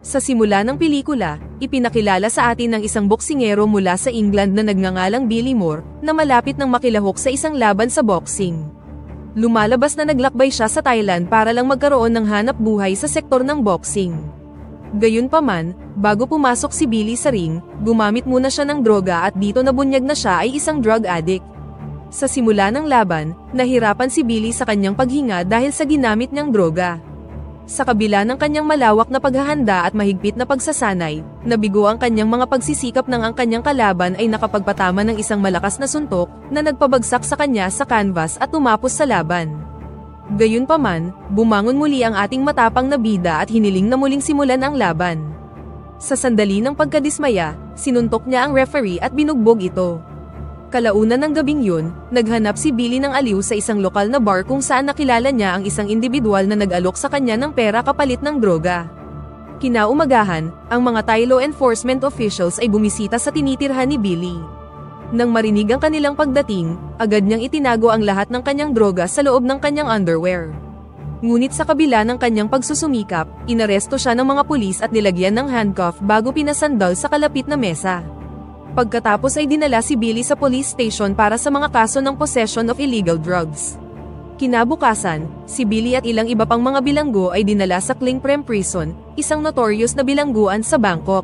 Sa simula ng pelikula, ipinakilala sa atin ng isang boksingero mula sa England na nagngangalang Billy Moore, na malapit nang makilahok sa isang laban sa boxing. Lumalabas na naglakbay siya sa Thailand para lang magkaroon ng hanap buhay sa sektor ng boxing. Gayunpaman, bago pumasok si Billy sa ring, gumamit muna siya ng droga at dito nabunyag na siya ay isang drug addict. Sa simula ng laban, nahirapan si Billy sa kanyang paghinga dahil sa ginamit niyang droga. Sa kabila ng kanyang malawak na paghahanda at mahigpit na pagsasanay, nabigo ang kanyang mga pagsisikap nang ang kanyang kalaban ay nakapagpatama ng isang malakas na suntok na nagpabagsak sa kanya sa canvas at tumapos sa laban. Gayunpaman, bumangon muli ang ating matapang na bida at hiniling na muling simulan ang laban. Sa sandali ng pagkadismaya, sinuntok niya ang referee at binugbog ito. Kalaunan ng gabing yun, naghanap si Billy ng aliw sa isang lokal na bar kung saan nakilala niya ang isang individual na nag-alok sa kanya ng pera kapalit ng droga. Kinaumagahan, ang mga Thai law enforcement officials ay bumisita sa tinitirhan ni Billy. Nang marinig ang kanilang pagdating, agad niyang itinago ang lahat ng kanyang droga sa loob ng kanyang underwear. Ngunit sa kabila ng kanyang pagsusumikap, inaresto siya ng mga pulis at nilagyan ng handcuff bago pinasandal sa kalapit na mesa. Pagkatapos ay dinala si Billy sa police station para sa mga kaso ng possession of illegal drugs. Kinabukasan, si Billy at ilang iba pang mga bilanggo ay dinala sa Kling Prem Prison, isang notorious na bilangguan sa Bangkok.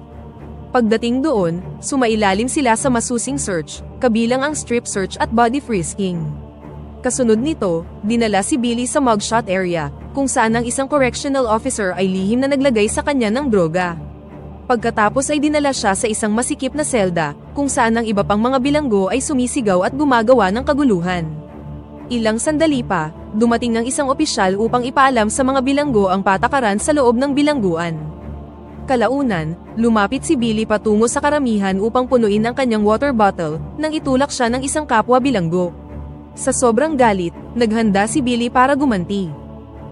Pagdating doon, sumailalim sila sa masusing search, kabilang ang strip search at body frisking. Kasunod nito, dinala si Billy sa mugshot area, kung saan ang isang correctional officer ay lihim na naglagay sa kanya ng droga. Pagkatapos ay dinala siya sa isang masikip na selda, kung saan ang iba pang mga bilanggo ay sumisigaw at gumagawa ng kaguluhan. Ilang sandali pa, dumating ng isang opisyal upang ipaalam sa mga bilanggo ang patakaran sa loob ng bilangguan. Kalaunan, lumapit si Billy patungo sa karamihan upang punuin ang kanyang water bottle, nang itulak siya ng isang kapwa bilanggo. Sa sobrang galit, naghanda si Billy para gumanti.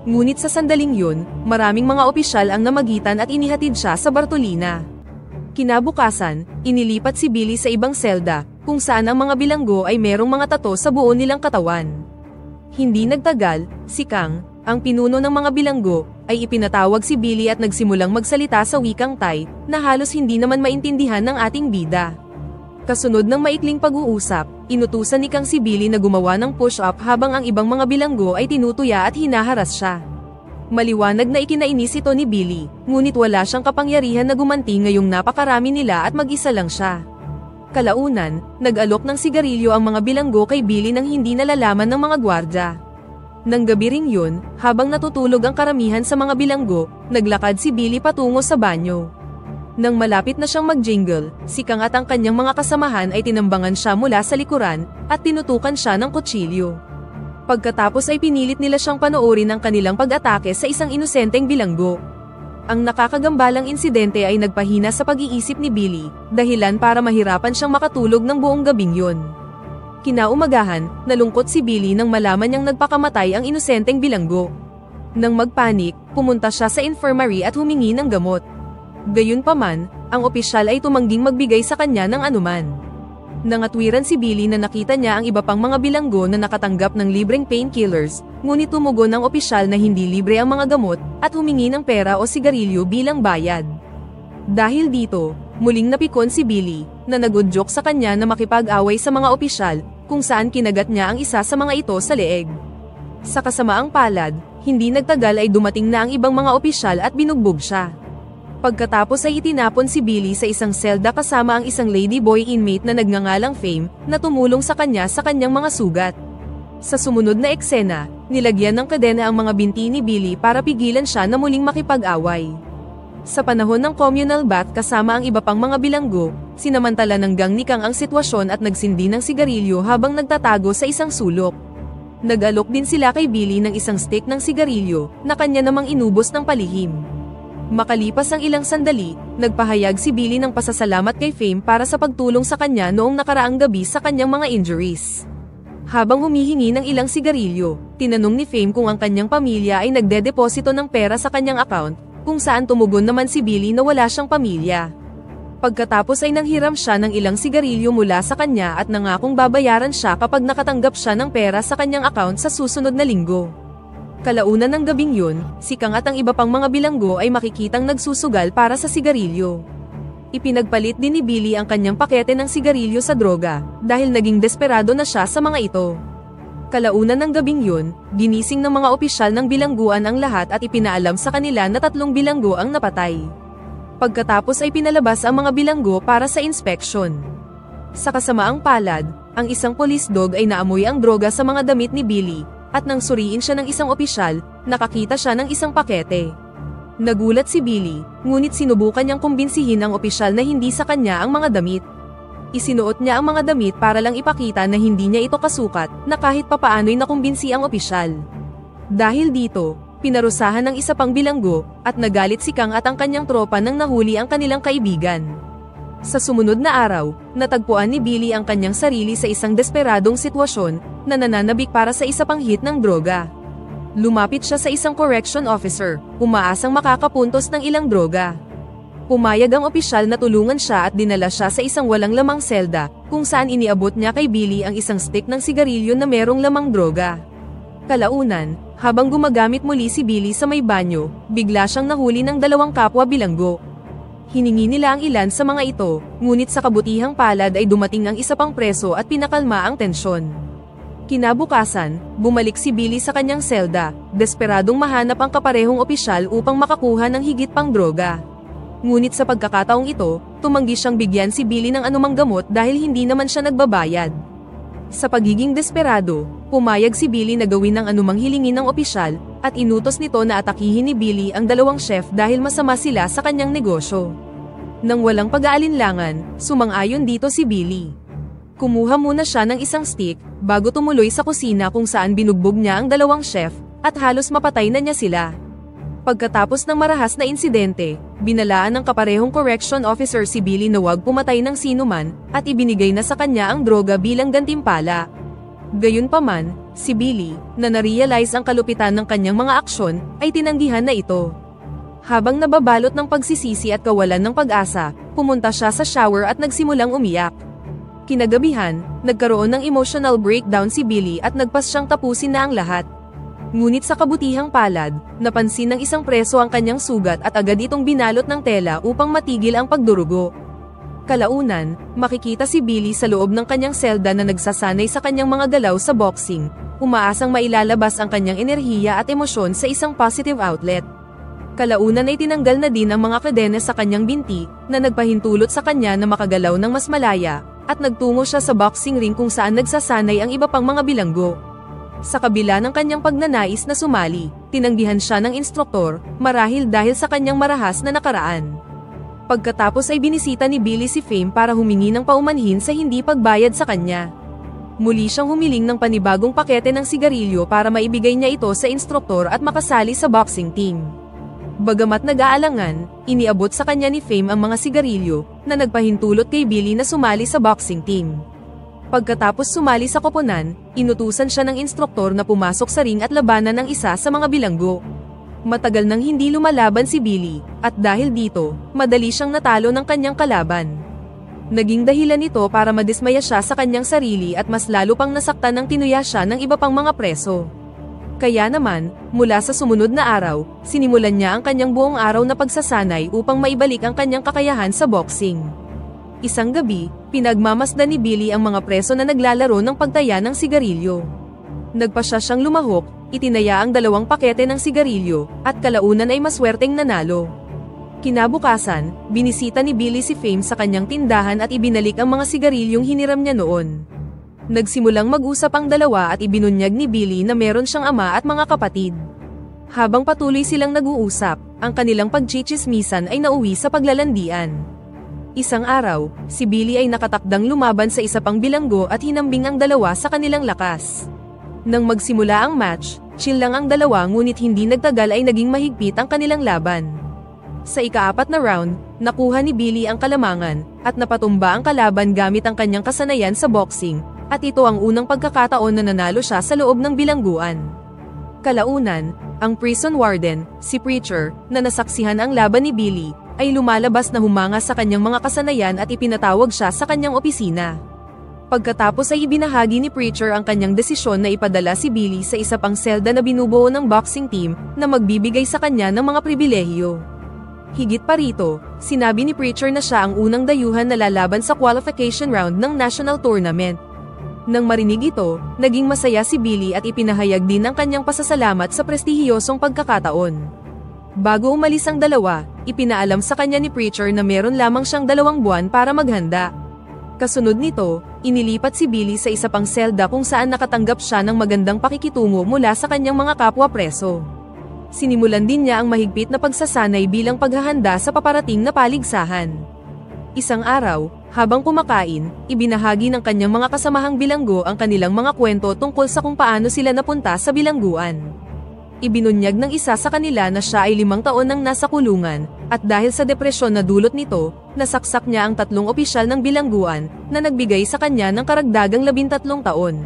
Ngunit sa sandaling yun, maraming mga opisyal ang namagitan at inihatid siya sa Bartolina. Kinabukasan, inilipat si Billy sa ibang selda, kung saan ang mga bilanggo ay merong mga tato sa buo nilang katawan. Hindi nagtagal, si Kang, ang pinuno ng mga bilanggo, ay ipinatawag si Billy at nagsimulang magsalita sa wikang Thai, na halos hindi naman maintindihan ng ating bida. Kasunod ng maikling pag-uusap, inutusan ni Kang si Billy na gumawa ng push-up habang ang ibang mga bilanggo ay tinutuya at hinaharas siya. Maliwanag na ikinainis ito ni Billy, ngunit wala siyang kapangyarihan na gumanti ngayong napakarami nila at mag-isa lang siya. Kalaunan, nag-alok ng sigarilyo ang mga bilanggo kay Billy nang hindi nalalaman ng mga gwardya. Nang gabi ring yun, habang natutulog ang karamihan sa mga bilanggo, naglakad si Billy patungo sa banyo. Nang malapit na siyang mag-jingle, si Kang at ang kanyang mga kasamahan ay tinambangan siya mula sa likuran, at tinutukan siya ng kutsilyo. Pagkatapos ay pinilit nila siyang panoorin ang kanilang pag-atake sa isang inosenteng bilanggo. Ang nakakagambalang insidente ay nagpahina sa pag-iisip ni Billy, dahilan para mahirapan siyang makatulog ng buong gabing yun. Kinaumagahan, nalungkot si Billy nang malaman niyang nagpakamatay ang inosenteng bilanggo. Nang magpanik, pumunta siya sa infirmary at humingi ng gamot. Gayunpaman, ang opisyal ay tumangging magbigay sa kanya ng anuman. Nangatwiran si Billy na nakita niya ang iba pang mga bilanggo na nakatanggap ng libreng painkillers, ngunit tumugon ang opisyal na hindi libre ang mga gamot, at humingi ng pera o sigarilyo bilang bayad. Dahil dito, muling napikon si Billy, na nagudyok sa kanya na makipag-away sa mga opisyal, kung saan kinagat niya ang isa sa mga ito sa leeg. Sa kasamaang palad, hindi nagtagal ay dumating na ang ibang mga opisyal at binugbog siya. Pagkatapos ay itinapon si Billy sa isang selda kasama ang isang ladyboy inmate na nagngangalang Fame, na tumulong sa kanyang mga sugat. Sa sumunod na eksena, nilagyan ng kadena ang mga binti ni Billy para pigilan siya na muling makipag-away. Sa panahon ng communal bath kasama ang iba pang mga bilanggo, sinamantala ng gang ni Kang ang sitwasyon at nagsindi ng sigarilyo habang nagtatago sa isang sulok. Nag-alok din sila kay Billy ng isang stick ng sigarilyo, na kanya namang inubos ng palihim. Makalipas ang ilang sandali, nagpahayag si Billy ng pasasalamat kay Fame para sa pagtulong sa kanya noong nakaraang gabi sa kanyang mga injuries. Habang humihingi ng ilang sigarilyo, tinanong ni Fame kung ang kanyang pamilya ay nagdedeposito ng pera sa kanyang account, kung saan tumugon naman si Billy na wala siyang pamilya. Pagkatapos ay nanghiram siya ng ilang sigarilyo mula sa kanya at nangakong babayaran siya kapag nakatanggap siya ng pera sa kanyang account sa susunod na linggo. Kalaunan ng gabing yun, si Kang at ang iba pang mga bilanggo ay makikitang nagsusugal para sa sigarilyo. Ipinagpalit din ni Billy ang kanyang pakete ng sigarilyo sa droga, dahil naging desperado na siya sa mga ito. Kalaunan ng gabing yun, ginising ng mga opisyal ng bilangguan ang lahat at ipinaalam sa kanila na 3 bilanggo ang napatay. Pagkatapos ay pinalabas ang mga bilanggo para sa inspeksyon. Sa kasamaang palad, ang isang police dog ay naamoy ang droga sa mga damit ni Billy, at nang suriin siya ng isang opisyal, nakakita siya ng isang pakete. Nagulat si Billy, ngunit sinubukan niyang kumbinsihin ang opisyal na hindi sa kanya ang mga damit. Isinuot niya ang mga damit para lang ipakita na hindi niya ito kasukat, na kahit papaano'y nakumbinsi ang opisyal. Dahil dito, pinarusahan ng isa pang bilanggo, at nagalit si Kang at ang kanyang tropa nang nahuli ang kanilang kaibigan. Sa sumunod na araw, natagpuan ni Billy ang kanyang sarili sa isang desperadong sitwasyon, na nananabik para sa isa pang hit ng droga. Lumapit siya sa isang correction officer, umaasang makakapuntos ng ilang droga. Pumayag ang opisyal na tulungan siya at dinala siya sa isang walang lamang selda, kung saan iniabot niya kay Billy ang isang stick ng sigarilyo na merong lamang droga. Kalaunan, habang gumagamit muli si Billy sa may banyo, bigla siyang nahuli ng 2 kapwa bilanggo. Hiningi nila ang ilan sa mga ito, ngunit sa kabutihang palad ay dumating ang isa pang preso at pinakalma ang tensyon. Kinabukasan, bumalik si Billy sa kanyang selda, desperadong mahanap ang kaparehong opisyal upang makakuha ng higit pang droga. Ngunit sa pagkakataong ito, tumanggi siyang bigyan si Billy ng anumang gamot dahil hindi naman siya nagbabayad. Sa pagiging desperado, pumayag si Billy na gawin ang anumang hilingin ng opisyal, at inutos nito na atakihin ni Billy ang 2 chef dahil masama sila sa kanyang negosyo. Nang walang pag-aalinlangan, sumang-ayon dito si Billy. Kumuha muna siya ng isang stick, bago tumuloy sa kusina kung saan binugbog niya ang 2 chef, at halos mapatay na niya sila. Pagkatapos ng marahas na insidente, binalaan ng kaparehong correction officer si Billy na huwag pumatay ng sinuman, at ibinigay na sa kanya ang droga bilang gantimpala. Gayunpaman, si Billy, na narealize ang kalupitan ng kanyang mga aksyon, ay tinanggihan na ito. Habang nababalot ng pagsisisi at kawalan ng pag-asa, pumunta siya sa shower at nagsimulang umiyak. Kinagabihan, nagkaroon ng emotional breakdown si Billy at nagpas siyang tapusin na ang lahat. Ngunit sa kabutihang palad, napansin ng isang preso ang kanyang sugat at agad itong binalot ng tela upang matigil ang pagdurugo. Kalaunan, makikita si Billy sa loob ng kanyang selda na nagsasanay sa kanyang mga galaw sa boxing, umaasang mailalabas ang kanyang enerhiya at emosyon sa isang positive outlet. Kalaunan ay tinanggal na din ang mga kadenas sa kanyang binti, na nagpahintulot sa kanya na makagalaw ng mas malaya, at nagtungo siya sa boxing ring kung saan nagsasanay ang iba pang mga bilanggo. Sa kabila ng kanyang pagnanais na sumali, tinanggihan siya ng instruktor, marahil dahil sa kanyang marahas na nakaraan. Pagkatapos ay binisita ni Billy si Fame para humingi ng paumanhin sa hindi pagbayad sa kanya. Muli siyang humiling ng panibagong pakete ng sigarilyo para maibigay niya ito sa instruktor at makasali sa boxing team. Bagamat nag-aalangan, iniabot sa kanya ni Fame ang mga sigarilyo, na nagpahintulot kay Billy na sumali sa boxing team. Pagkatapos sumali sa koponan, inutusan siya ng instruktor na pumasok sa ring at labanan ng isa sa mga bilanggo. Matagal nang hindi lumalaban si Billy, at dahil dito, madali siyang natalo ng kanyang kalaban. Naging dahilan ito para madismaya siya sa kanyang sarili at mas lalo pang nasaktan nang tinuya siya ng iba pang mga preso. Kaya naman, mula sa sumunod na araw, sinimulan niya ang kanyang buong araw na pagsasanay upang maibalik ang kanyang kakayahan sa boxing. Isang gabi, pinagmamasdan ni Billy ang mga preso na naglalaro ng pagtaya ng sigarilyo. Nagpasya siyang lumahok, itinaya ang 2 pakete ng sigarilyo, at kalaunan ay maswerteng nanalo. Kinabukasan, binisita ni Billy si Fame sa kanyang tindahan at ibinalik ang mga sigarilyong hiniram niya noon. Nagsimulang mag-usap ang dalawa at ibinunyag ni Billy na meron siyang ama at mga kapatid. Habang patuloy silang nag-uusap, ang kanilang pagchichismisan ay nauwi sa paglalandian. Isang araw, si Billy ay nakatakdang lumaban sa isa pang bilanggo at hinambing ang 2 sa kanilang lakas. Nang magsimula ang match, chill lang ang 2 ngunit hindi nagtagal ay naging mahigpit ang kanilang laban. Sa ika-4 na round, nakuha ni Billy ang kalamangan, at napatumba ang kalaban gamit ang kanyang kasanayan sa boxing, at ito ang unang pagkakataon na nanalo siya sa loob ng bilangguan. Kalaunan, ang prison warden, si Preacher, na nasaksihan ang laban ni Billy, ay lumalabas na humanga sa kanyang mga kasanayan at ipinatawag siya sa kanyang opisina. Pagkatapos ay ibinahagi ni Preacher ang kanyang desisyon na ipadala si Billy sa isa pang selda na binubuo ng boxing team na magbibigay sa kanya ng mga pribilehiyo. Higit pa rito, sinabi ni Preacher na siya ang unang dayuhan na lalaban sa qualification round ng national tournament. Nang marinig ito, naging masaya si Billy at ipinahayag din ang kanyang pasasalamat sa prestihiyosong pagkakataon. Bago umalis ang dalawa, ipinaalam sa kanya ni Preacher na meron lamang siyang 2 buwan para maghanda. Kasunod nito, inilipat si Billy sa isa pang selda kung saan nakatanggap siya ng magandang pakikitungo mula sa kanyang mga kapwa preso. Sinimulan din niya ang mahigpit na pagsasanay bilang paghahanda sa paparating na paligsahan. Isang araw, habang kumakain, ibinahagi ng kanyang mga kasamahang bilanggo ang kanilang mga kwento tungkol sa kung paano sila napunta sa bilangguan. Ibinunyag ng isa sa kanila na siya ay 5 taon nang nasa kulungan, at dahil sa depresyon na dulot nito, nasaksak niya ang 3 opisyal ng bilangguan na nagbigay sa kanya ng karagdagang 13 taon.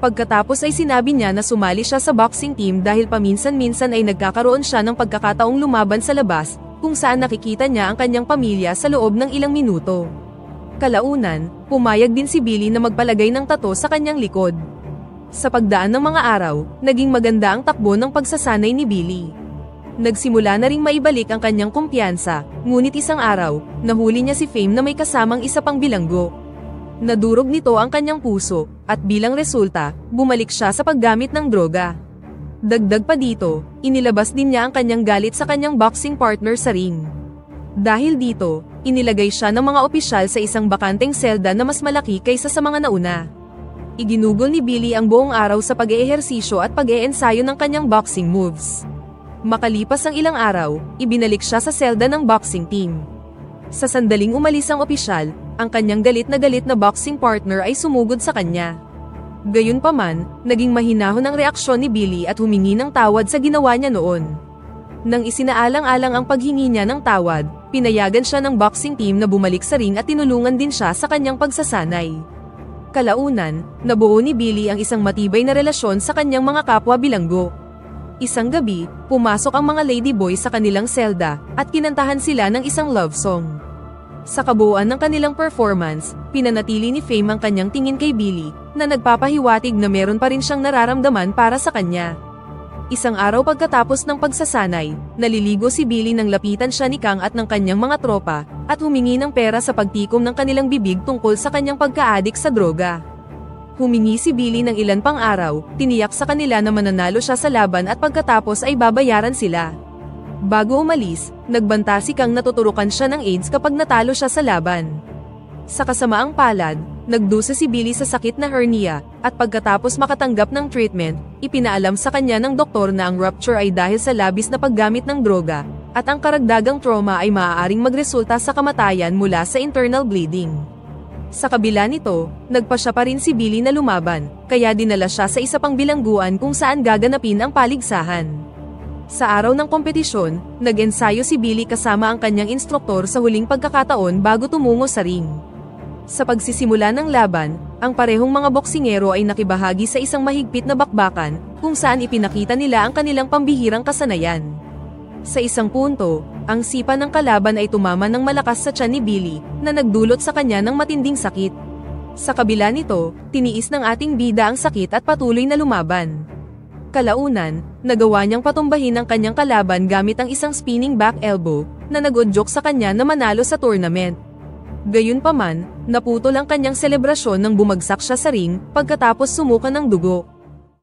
Pagkatapos ay sinabi niya na sumali siya sa boxing team dahil paminsan-minsan ay nagkakaroon siya ng pagkakataong lumaban sa labas, kung saan nakikita niya ang kanyang pamilya sa loob ng ilang minuto. Kalaunan, pumayag din si Billy na magpalagay ng tato sa kanyang likod. Sa pagdaan ng mga araw, naging maganda ang takbo ng pagsasanay ni Billy. Nagsimula na ring maibalik ang kanyang kumpiyansa, ngunit isang araw, nahuli niya si Fame na may kasamang isa pang bilanggo. Nadurog nito ang kanyang puso, at bilang resulta, bumalik siya sa paggamit ng droga. Dagdag pa dito, inilabas din niya ang kanyang galit sa kanyang boxing partner sa ring. Dahil dito, inilagay siya ng mga opisyal sa isang bakanteng selda na mas malaki kaysa sa mga nauna. Iginugol ni Billy ang buong araw sa pag-eehersisyo at pag-eeensayo ng kanyang boxing moves. Makalipas ang ilang araw, ibinalik siya sa selda ng boxing team. Sa sandaling umalis ang opisyal, ang kanyang galit na boxing partner ay sumugod sa kanya. Gayunpaman, naging mahinahon ang reaksyon ni Billy at humingi ng tawad sa ginawa niya noon. Nang isinaalang-alang ang paghingi niya ng tawad, pinayagan siya ng boxing team na bumalik sa ring at tinulungan din siya sa kanyang pagsasanay. Kalaunan, nabuo ni Billy ang isang matibay na relasyon sa kanyang mga kapwa bilanggo. Isang gabi, pumasok ang mga ladyboy sa kanilang selda, at kinantahan sila ng isang love song. Sa kabuuan ng kanilang performance, pinanatili ni Fame ang kanyang tingin kay Billy, na nagpapahiwatig na meron pa rin siyang nararamdaman para sa kanya. Isang araw pagkatapos ng pagsasanay, naliligo si Billy nang lapitan siya ni Kang at ng kanyang mga tropa, at humingi ng pera sa pagtikom ng kanilang bibig tungkol sa kanyang pagka-adik sa droga. Humingi si Billy ng ilan pang araw, tiniyak sa kanila na mananalo siya sa laban at pagkatapos ay babayaran sila. Bago umalis, nagbanta si Kang na tuturukan siya ng AIDS kapag natalo siya sa laban. Sa kasamaang palad, nagdusa si Billy sa sakit na hernia, at pagkatapos makatanggap ng treatment, ipinaalam sa kanya ng doktor na ang rupture ay dahil sa labis na paggamit ng droga, at ang karagdagang trauma ay maaaring magresulta sa kamatayan mula sa internal bleeding. Sa kabila nito, nagpasya pa rin si Billy na lumaban, kaya dinala siya sa isa pang bilangguan kung saan gaganapin ang paligsahan. Sa araw ng kompetisyon, nag-ensayo si Billy kasama ang kanyang instruktor sa huling pagkakataon bago tumungo sa ring. Sa pagsisimula ng laban, ang parehong mga boksingero ay nakibahagi sa isang mahigpit na bakbakan, kung saan ipinakita nila ang kanilang pambihirang kasanayan. Sa isang punto, ang sipa ng kalaban ay tumama ng malakas sa tiyan ni Billy, na nagdulot sa kanya ng matinding sakit. Sa kabila nito, tiniis ng ating bida ang sakit at patuloy na lumaban. Kalaunan, nagawa niyang patumbahin ang kanyang kalaban gamit ang isang spinning back elbow, na nag-udyok sa kanya na manalo sa tournament. Gayunpaman, naputol ang kanyang selebrasyon nang bumagsak siya sa ring, pagkatapos sumuka ng dugo.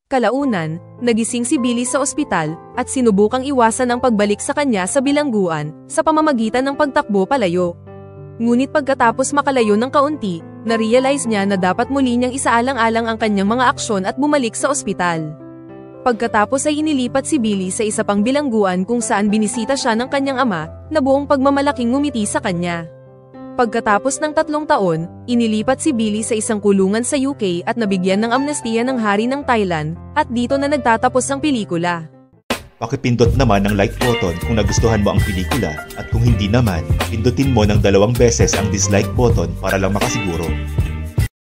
Kalaunan, nagising si Billy sa ospital, at sinubukang iwasan ang pagbalik sa kanya sa bilangguan, sa pamamagitan ng pagtakbo palayo. Ngunit pagkatapos makalayo ng kaunti, na-realize niya na dapat muli niyang isaalang-alang ang kanyang mga aksyon at bumalik sa ospital. Pagkatapos ay inilipat si Billy sa isa pang bilangguan kung saan binisita siya ng kanyang ama, na buong pagmamalaking ngumiti sa kanya. Pagkatapos ng 3 taon, inilipat si Billy sa isang kulungan sa UK at nabigyan ng amnestiya ng hari ng Thailand, at dito na nagtatapos ang pelikula. Pakipindot naman ang like button kung nagustuhan mo ang pelikula, at kung hindi naman, pindutin mo ng 2 beses ang dislike button para lang makasiguro.